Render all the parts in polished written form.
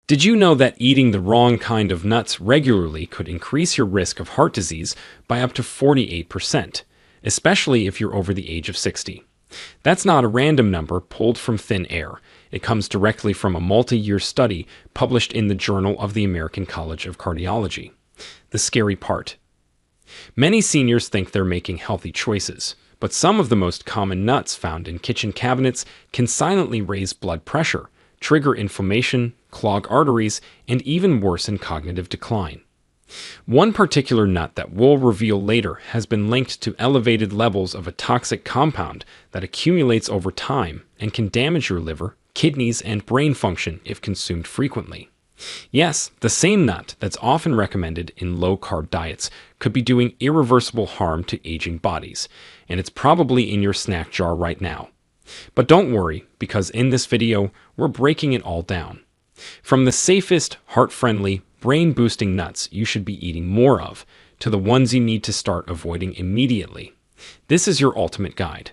Did you know that eating the wrong kind of nuts regularly could increase your risk of heart disease by up to 48%, especially if you're over the age of 60? That's not a random number pulled from thin air. It comes directly from a multi-year study published in the Journal of the American College of Cardiology. The scary part: many seniors think they're making healthy choices, but some of the most common nuts found in kitchen cabinets can silently raise blood pressure, trigger inflammation, clog arteries, and even worsen cognitive decline. One particular nut that we'll reveal later has been linked to elevated levels of a toxic compound that accumulates over time and can damage your liver, kidneys, and brain function if consumed frequently. Yes, the same nut that's often recommended in low-carb diets could be doing irreversible harm to aging bodies, and it's probably in your snack jar right now. But don't worry, because in this video, we're breaking it all down. From the safest, heart-friendly, brain-boosting nuts you should be eating more of, to the ones you need to start avoiding immediately. This is your ultimate guide.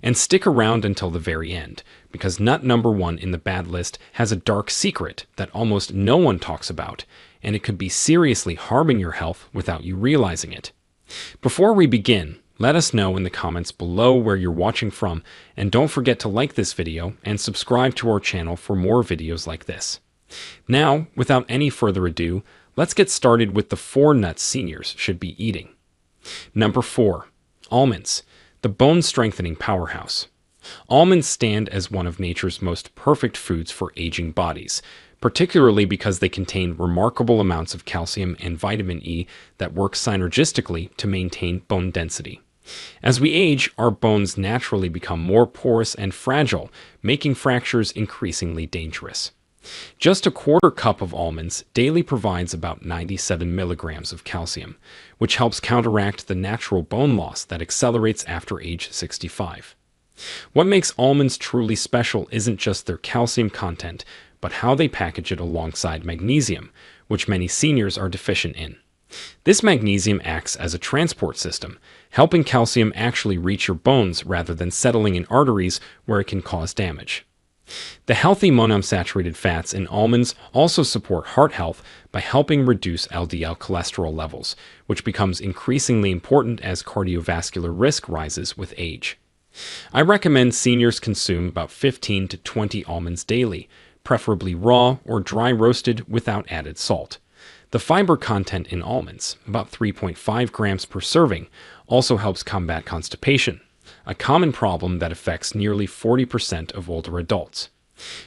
And stick around until the very end, because nut number 1 in the bad list has a dark secret that almost no one talks about, and it could be seriously harming your health without you realizing it. Before we begin, let us know in the comments below where you're watching from, and don't forget to like this video and subscribe to our channel for more videos like this. Now, without any further ado, let's get started with the 4 nuts seniors should be eating. Number 4. Almonds, the bone-strengthening powerhouse. Almonds stand as one of nature's most perfect foods for aging bodies, particularly because they contain remarkable amounts of calcium and vitamin E that work synergistically to maintain bone density. As we age, our bones naturally become more porous and fragile, making fractures increasingly dangerous. Just a quarter cup of almonds daily provides about 97 milligrams of calcium, which helps counteract the natural bone loss that accelerates after age 65. What makes almonds truly special isn't just their calcium content, but how they package it alongside magnesium, which many seniors are deficient in. This magnesium acts as a transport system, helping calcium actually reach your bones rather than settling in arteries where it can cause damage. The healthy monounsaturated fats in almonds also support heart health by helping reduce LDL cholesterol levels, which becomes increasingly important as cardiovascular risk rises with age. I recommend seniors consume about 15 to 20 almonds daily, preferably raw or dry roasted without added salt. The fiber content in almonds, about 3.5 grams per serving, also helps combat constipation, a common problem that affects nearly 40% of older adults.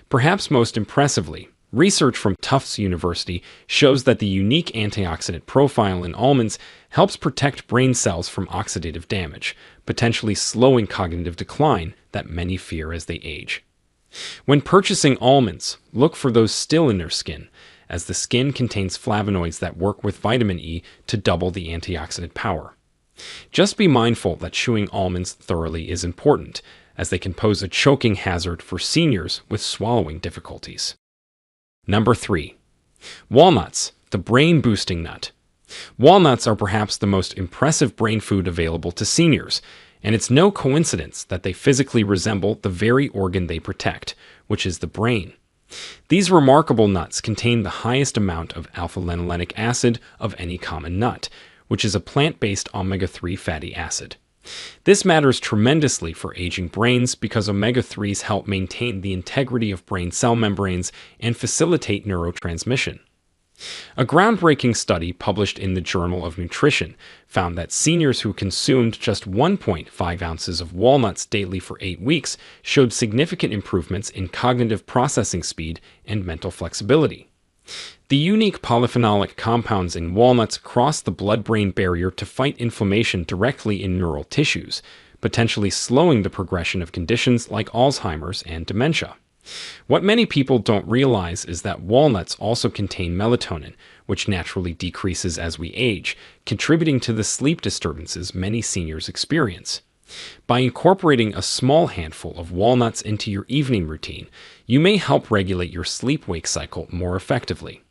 Perhaps most impressively, research from Tufts University shows that the unique antioxidant profile in almonds helps protect brain cells from oxidative damage, potentially slowing cognitive decline that many fear as they age. When purchasing almonds, look for those still in their skin, as the skin contains flavonoids that work with vitamin E to double the antioxidant power. Just be mindful that chewing almonds thoroughly is important, as they can pose a choking hazard for seniors with swallowing difficulties. Number 3. Walnuts, the brain-boosting nut. Walnuts are perhaps the most impressive brain food available to seniors, and it's no coincidence that they physically resemble the very organ they protect, which is the brain. These remarkable nuts contain the highest amount of alpha-linolenic acid of any common nut, which is a plant-based omega-3 fatty acid. This matters tremendously for aging brains because omega-3s help maintain the integrity of brain cell membranes and facilitate neurotransmission. A groundbreaking study published in the Journal of Nutrition found that seniors who consumed just 1.5 ounces of walnuts daily for 8 weeks showed significant improvements in cognitive processing speed and mental flexibility. The unique polyphenolic compounds in walnuts cross the blood-brain barrier to fight inflammation directly in neural tissues, potentially slowing the progression of conditions like Alzheimer's and dementia. What many people don't realize is that walnuts also contain melatonin, which naturally decreases as we age, contributing to the sleep disturbances many seniors experience. By incorporating a small handful of walnuts into your evening routine, you may help regulate your sleep-wake cycle more effectively.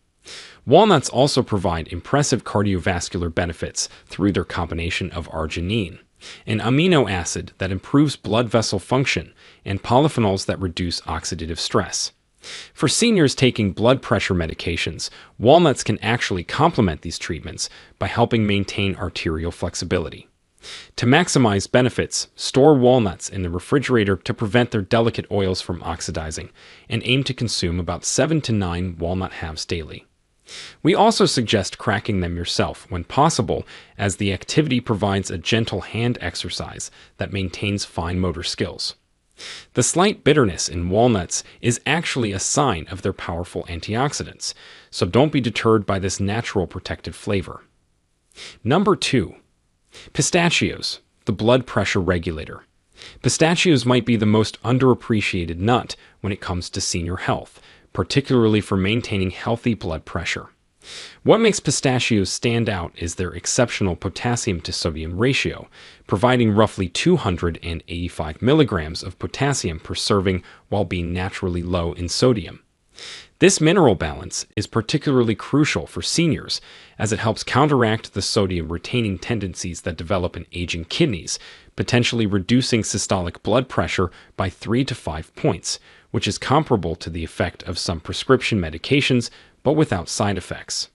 Walnuts also provide impressive cardiovascular benefits through their combination of arginine, an amino acid that improves blood vessel function, and polyphenols that reduce oxidative stress. For seniors taking blood pressure medications, walnuts can actually complement these treatments by helping maintain arterial flexibility. To maximize benefits, store walnuts in the refrigerator to prevent their delicate oils from oxidizing, and aim to consume about 7 to 9 walnut halves daily. We also suggest cracking them yourself when possible, as the activity provides a gentle hand exercise that maintains fine motor skills. The slight bitterness in walnuts is actually a sign of their powerful antioxidants, so don't be deterred by this natural protective flavor. Number 2. Pistachios, the blood pressure regulator. Pistachios might be the most underappreciated nut when it comes to senior health, particularly for maintaining healthy blood pressure. What makes pistachios stand out is their exceptional potassium to sodium ratio, providing roughly 285 milligrams of potassium per serving while being naturally low in sodium. This mineral balance is particularly crucial for seniors, as it helps counteract the sodium-retaining tendencies that develop in aging kidneys, potentially reducing systolic blood pressure by 3 to 5 points, which is comparable to the effect of some prescription medications, but without side effects.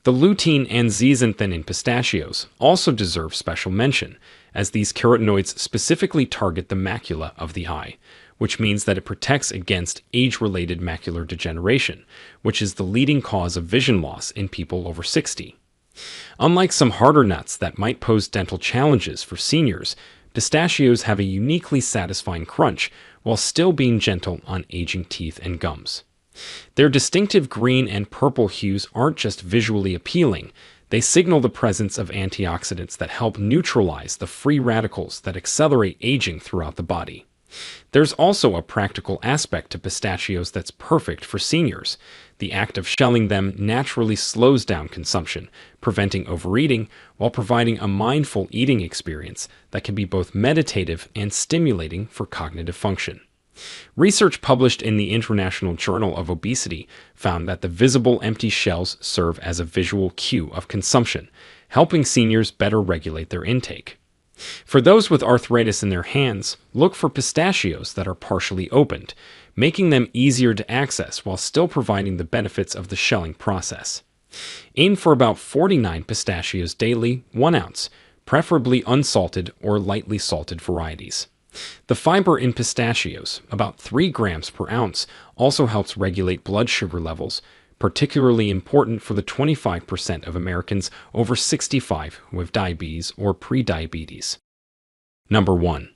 The lutein and zeaxanthin in pistachios also deserve special mention, as these carotenoids specifically target the macula of the eye, which means that it protects against age-related macular degeneration, which is the leading cause of vision loss in people over 60. Unlike some harder nuts that might pose dental challenges for seniors, pistachios have a uniquely satisfying crunch while still being gentle on aging teeth and gums. Their distinctive green and purple hues aren't just visually appealing, they signal the presence of antioxidants that help neutralize the free radicals that accelerate aging throughout the body. There's also a practical aspect to pistachios that's perfect for seniors. The act of shelling them naturally slows down consumption, preventing overeating while providing a mindful eating experience that can be both meditative and stimulating for cognitive function. Research published in the International Journal of Obesity found that the visible empty shells serve as a visual cue of consumption, helping seniors better regulate their intake. For those with arthritis in their hands, look for pistachios that are partially opened, making them easier to access while still providing the benefits of the shelling process. Aim for about 49 pistachios daily, 1 ounce, preferably unsalted or lightly salted varieties. The fiber in pistachios, about 3 grams per ounce, also helps regulate blood sugar levels, particularly important for the 25% of Americans over 65 who have diabetes or prediabetes. Number 1.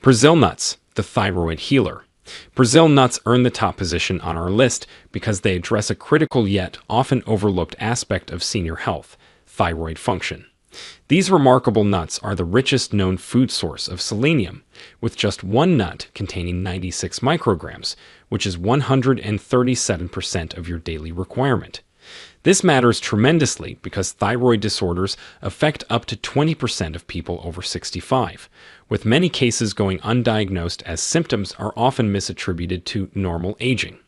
Brazil nuts, the thyroid healer. Brazil nuts earn the top position on our list because they address a critical yet often overlooked aspect of senior health, thyroid function. These remarkable nuts are the richest known food source of selenium, with just one nut containing 96 micrograms, which is 137% of your daily requirement. This matters tremendously because thyroid disorders affect up to 20% of people over 65, with many cases going undiagnosed as symptoms are often misattributed to normal aging.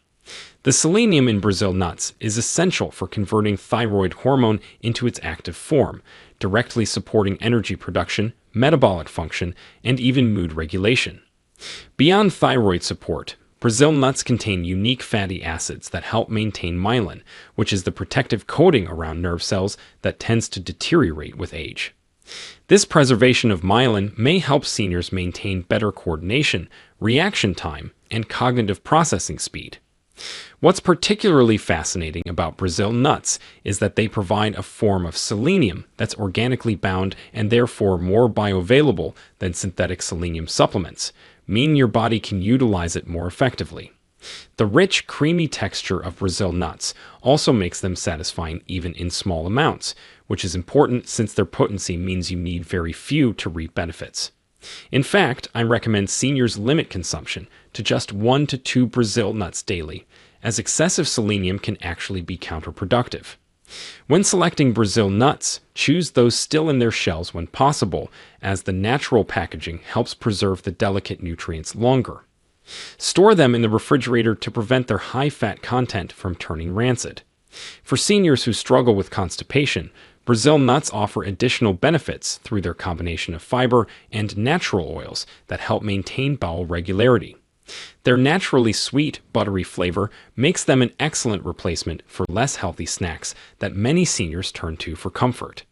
The selenium in Brazil nuts is essential for converting thyroid hormone into its active form, directly supporting energy production, metabolic function, and even mood regulation. Beyond thyroid support, Brazil nuts contain unique fatty acids that help maintain myelin, which is the protective coating around nerve cells that tends to deteriorate with age. This preservation of myelin may help seniors maintain better coordination, reaction time, and cognitive processing speed. What's particularly fascinating about Brazil nuts is that they provide a form of selenium that's organically bound and therefore more bioavailable than synthetic selenium supplements, meaning your body can utilize it more effectively. The rich, creamy texture of Brazil nuts also makes them satisfying even in small amounts, which is important since their potency means you need very few to reap benefits. In fact, I recommend seniors limit consumption to just 1 to 2 Brazil nuts daily, as excessive selenium can actually be counterproductive. When selecting Brazil nuts, choose those still in their shells when possible, as the natural packaging helps preserve the delicate nutrients longer. Store them in the refrigerator to prevent their high-fat content from turning rancid. For seniors who struggle with constipation, Brazil nuts offer additional benefits through their combination of fiber and natural oils that help maintain bowel regularity. Their naturally sweet, buttery flavor makes them an excellent replacement for less healthy snacks that many seniors turn to for comfort.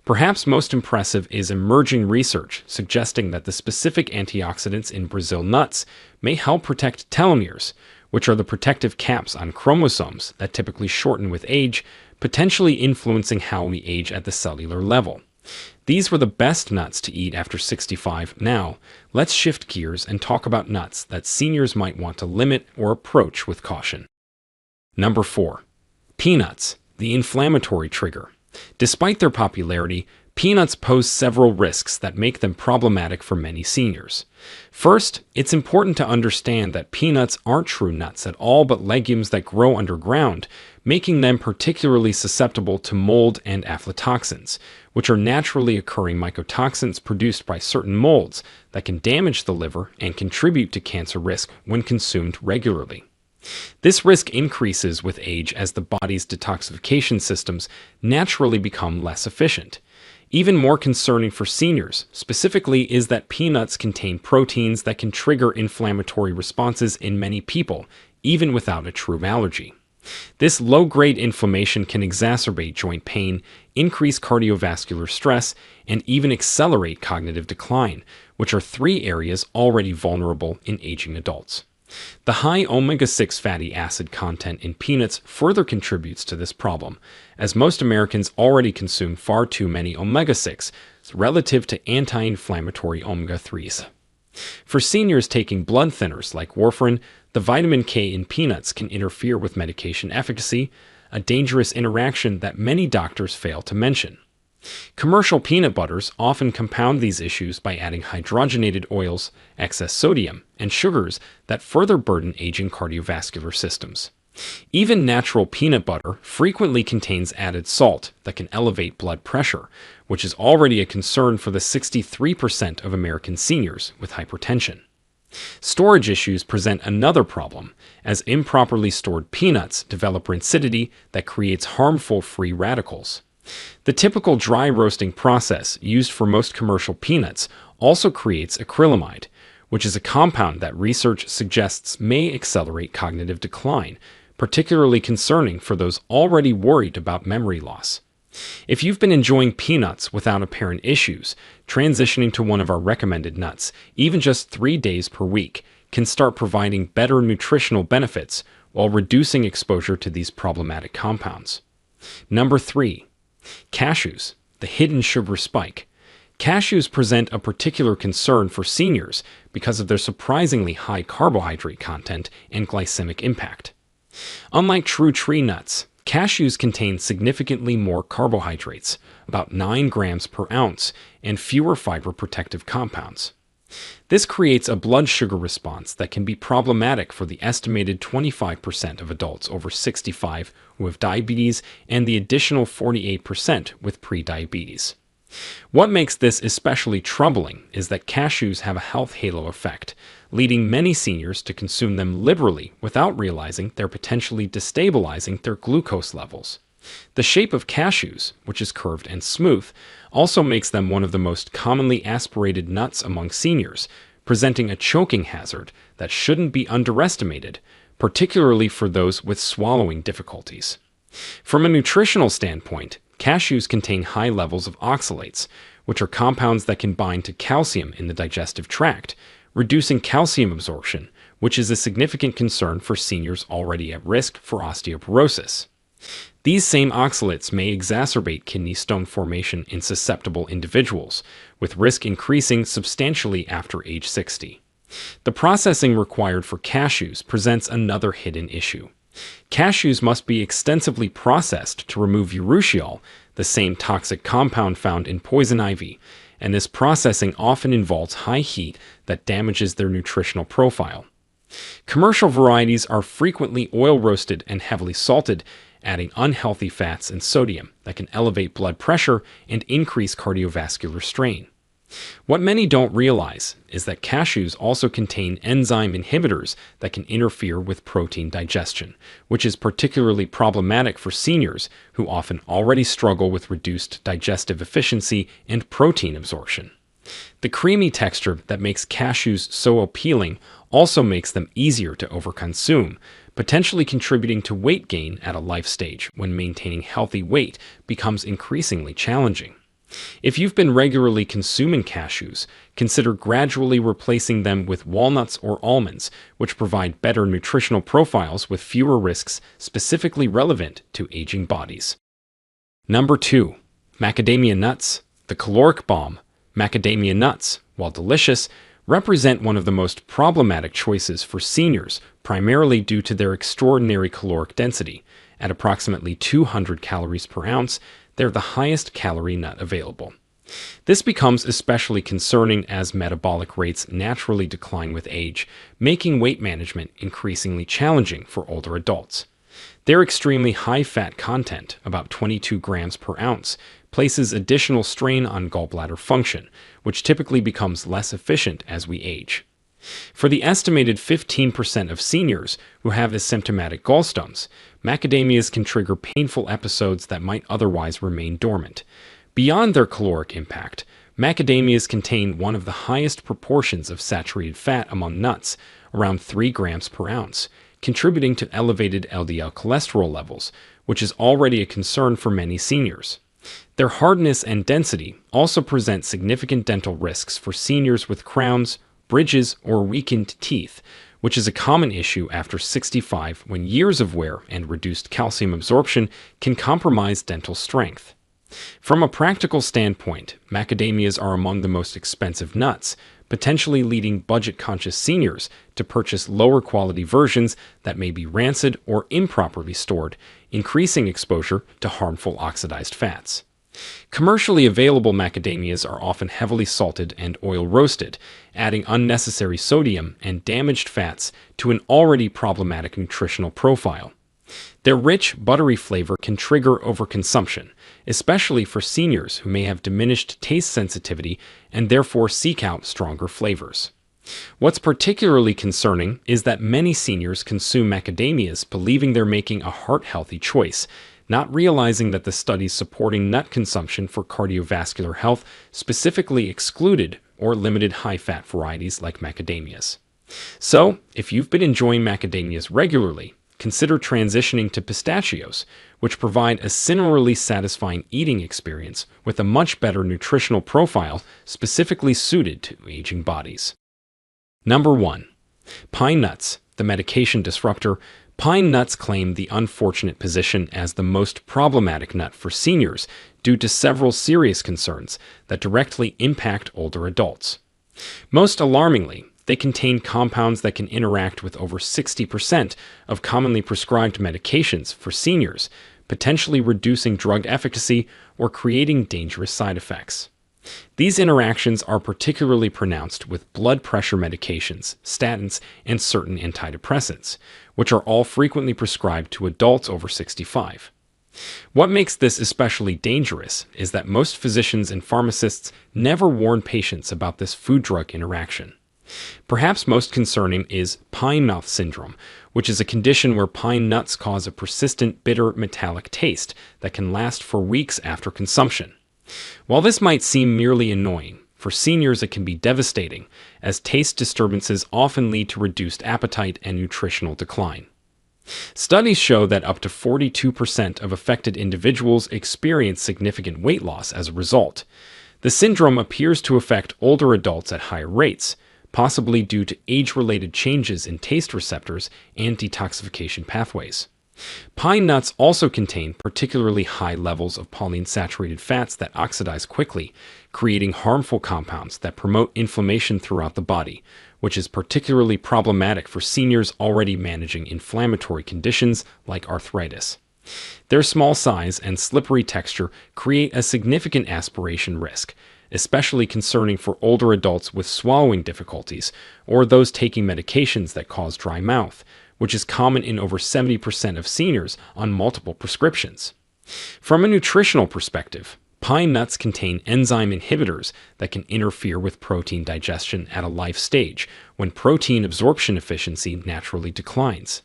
Perhaps most impressive is emerging research suggesting that the specific antioxidants in Brazil nuts may help protect telomeres, which are the protective caps on chromosomes that typically shorten with age, potentially influencing how we age at the cellular level. These were the best nuts to eat after 65. Now, let's shift gears and talk about nuts that seniors might want to limit or approach with caution. Number 4. Peanuts, the inflammatory trigger. Despite their popularity, peanuts pose several risks that make them problematic for many seniors. First, it's important to understand that peanuts aren't true nuts at all but legumes that grow underground, making them particularly susceptible to mold and aflatoxins, which are naturally occurring mycotoxins produced by certain molds that can damage the liver and contribute to cancer risk when consumed regularly. This risk increases with age as the body's detoxification systems naturally become less efficient. Even more concerning for seniors, specifically, is that peanuts contain proteins that can trigger inflammatory responses in many people, even without a true allergy. This low-grade inflammation can exacerbate joint pain, increase cardiovascular stress, and even accelerate cognitive decline, which are 3 areas already vulnerable in aging adults. The high omega-6 fatty acid content in peanuts further contributes to this problem, as most Americans already consume far too many omega-6 relative to anti-inflammatory omega-3s. For seniors taking blood thinners like warfarin, the vitamin K in peanuts can interfere with medication efficacy, a dangerous interaction that many doctors fail to mention. Commercial peanut butters often compound these issues by adding hydrogenated oils, excess sodium, and sugars that further burden aging cardiovascular systems. Even natural peanut butter frequently contains added salt that can elevate blood pressure, which is already a concern for the 63% of American seniors with hypertension. Storage issues present another problem, as improperly stored peanuts develop rancidity that creates harmful free radicals. The typical dry roasting process used for most commercial peanuts also creates acrylamide, which is a compound that research suggests may accelerate cognitive decline, particularly concerning for those already worried about memory loss. If you've been enjoying peanuts without apparent issues, transitioning to one of our recommended nuts, even just 3 days per week, can start providing better nutritional benefits while reducing exposure to these problematic compounds. Number 3. Cashews, the hidden sugar spike. Cashews present a particular concern for seniors because of their surprisingly high carbohydrate content and glycemic impact. Unlike true tree nuts, cashews contain significantly more carbohydrates, about 9 grams per ounce, and fewer fiber protective compounds. This creates a blood sugar response that can be problematic for the estimated 25% of adults over 65 who have diabetes and the additional 48% with prediabetes. What makes this especially troubling is that cashews have a health halo effect, leading many seniors to consume them liberally without realizing they're potentially destabilizing their glucose levels. The shape of cashews, which is curved and smooth, also makes them one of the most commonly aspirated nuts among seniors, presenting a choking hazard that shouldn't be underestimated, particularly for those with swallowing difficulties. From a nutritional standpoint, cashews contain high levels of oxalates, which are compounds that can bind to calcium in the digestive tract, reducing calcium absorption, which is a significant concern for seniors already at risk for osteoporosis. These same oxalates may exacerbate kidney stone formation in susceptible individuals, with risk increasing substantially after age 60. The processing required for cashews presents another hidden issue. Cashews must be extensively processed to remove urushiol, the same toxic compound found in poison ivy, and this processing often involves high heat that damages their nutritional profile. Commercial varieties are frequently oil-roasted and heavily salted, adding unhealthy fats and sodium that can elevate blood pressure and increase cardiovascular strain. What many don't realize is that cashews also contain enzyme inhibitors that can interfere with protein digestion, which is particularly problematic for seniors who often already struggle with reduced digestive efficiency and protein absorption. The creamy texture that makes cashews so appealing also makes them easier to overconsume, potentially contributing to weight gain at a life stage when maintaining healthy weight becomes increasingly challenging. If you've been regularly consuming cashews, consider gradually replacing them with walnuts or almonds, which provide better nutritional profiles with fewer risks specifically relevant to aging bodies. Number 2. Macadamia nuts. The caloric bomb. Macadamia nuts, while delicious, represent one of the most problematic choices for seniors, primarily due to their extraordinary caloric density. At approximately 200 calories per ounce, they're the highest calorie nut available. This becomes especially concerning as metabolic rates naturally decline with age, making weight management increasingly challenging for older adults. Their extremely high fat content, about 22 grams per ounce, places additional strain on gallbladder function, which typically becomes less efficient as we age. For the estimated 15% of seniors who have asymptomatic gallstones, macadamias can trigger painful episodes that might otherwise remain dormant. Beyond their caloric impact, macadamias contain one of the highest proportions of saturated fat among nuts, around 3 grams per ounce, contributing to elevated LDL cholesterol levels, which is already a concern for many seniors. Their hardness and density also present significant dental risks for seniors with crowns, bridges, or weakened teeth, which is a common issue after 65 when years of wear and reduced calcium absorption can compromise dental strength. From a practical standpoint, macadamias are among the most expensive nuts, potentially leading budget-conscious seniors to purchase lower-quality versions that may be rancid or improperly stored, increasing exposure to harmful oxidized fats. Commercially available macadamias are often heavily salted and oil roasted, adding unnecessary sodium and damaged fats to an already problematic nutritional profile. Their rich, buttery flavor can trigger overconsumption, especially for seniors who may have diminished taste sensitivity and therefore seek out stronger flavors. What's particularly concerning is that many seniors consume macadamias believing they're making a heart-healthy choice, not realizing that the studies supporting nut consumption for cardiovascular health specifically excluded or limited high-fat varieties like macadamias. So, if you've been enjoying macadamias regularly, consider transitioning to pistachios, which provide a similarly satisfying eating experience with a much better nutritional profile specifically suited to aging bodies. Number 1. Pine nuts, the medication disruptor. Pine nuts claim the unfortunate position as the most problematic nut for seniors due to several serious concerns that directly impact older adults. Most alarmingly, they contain compounds that can interact with over 60% of commonly prescribed medications for seniors, potentially reducing drug efficacy or creating dangerous side effects. These interactions are particularly pronounced with blood pressure medications, statins, and certain antidepressants, which are all frequently prescribed to adults over 65. What makes this especially dangerous is that most physicians and pharmacists never warn patients about this food-drug interaction. Perhaps most concerning is pine mouth syndrome, which is a condition where pine nuts cause a persistent bitter metallic taste that can last for weeks after consumption. While this might seem merely annoying, for seniors it can be devastating, as taste disturbances often lead to reduced appetite and nutritional decline. Studies show that up to 42% of affected individuals experience significant weight loss as a result. The syndrome appears to affect older adults at higher rates, possibly due to age-related changes in taste receptors and detoxification pathways. Pine nuts also contain particularly high levels of polyunsaturated fats that oxidize quickly, creating harmful compounds that promote inflammation throughout the body, which is particularly problematic for seniors already managing inflammatory conditions like arthritis. Their small size and slippery texture create a significant aspiration risk, especially concerning for older adults with swallowing difficulties or those taking medications that cause dry mouth, which is common in over 70% of seniors on multiple prescriptions. From a nutritional perspective, pine nuts contain enzyme inhibitors that can interfere with protein digestion at a life stage when protein absorption efficiency naturally declines.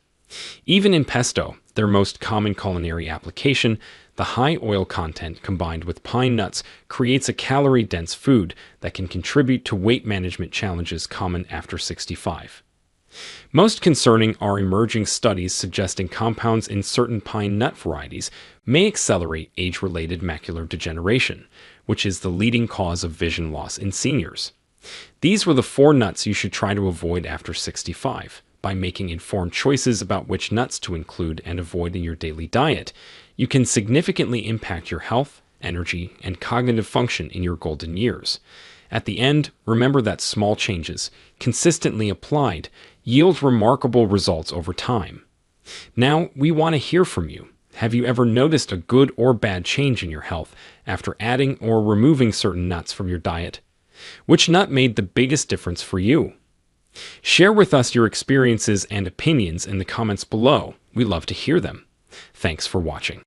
Even in pesto, their most common culinary application, the high oil content combined with pine nuts creates a calorie-dense food that can contribute to weight management challenges common after 65. Most concerning are emerging studies suggesting compounds in certain pine nut varieties may accelerate age-related macular degeneration, which is the leading cause of vision loss in seniors. These were the 4 nuts you should try to avoid after 65. By making informed choices about which nuts to include and avoid in your daily diet, you can significantly impact your health, energy, and cognitive function in your golden years. At the end, remember that small changes, consistently applied, yield remarkable results over time. Now, we want to hear from you. Have you ever noticed a good or bad change in your health after adding or removing certain nuts from your diet? Which nut made the biggest difference for you? Share with us your experiences and opinions in the comments below. We love to hear them. Thanks for watching.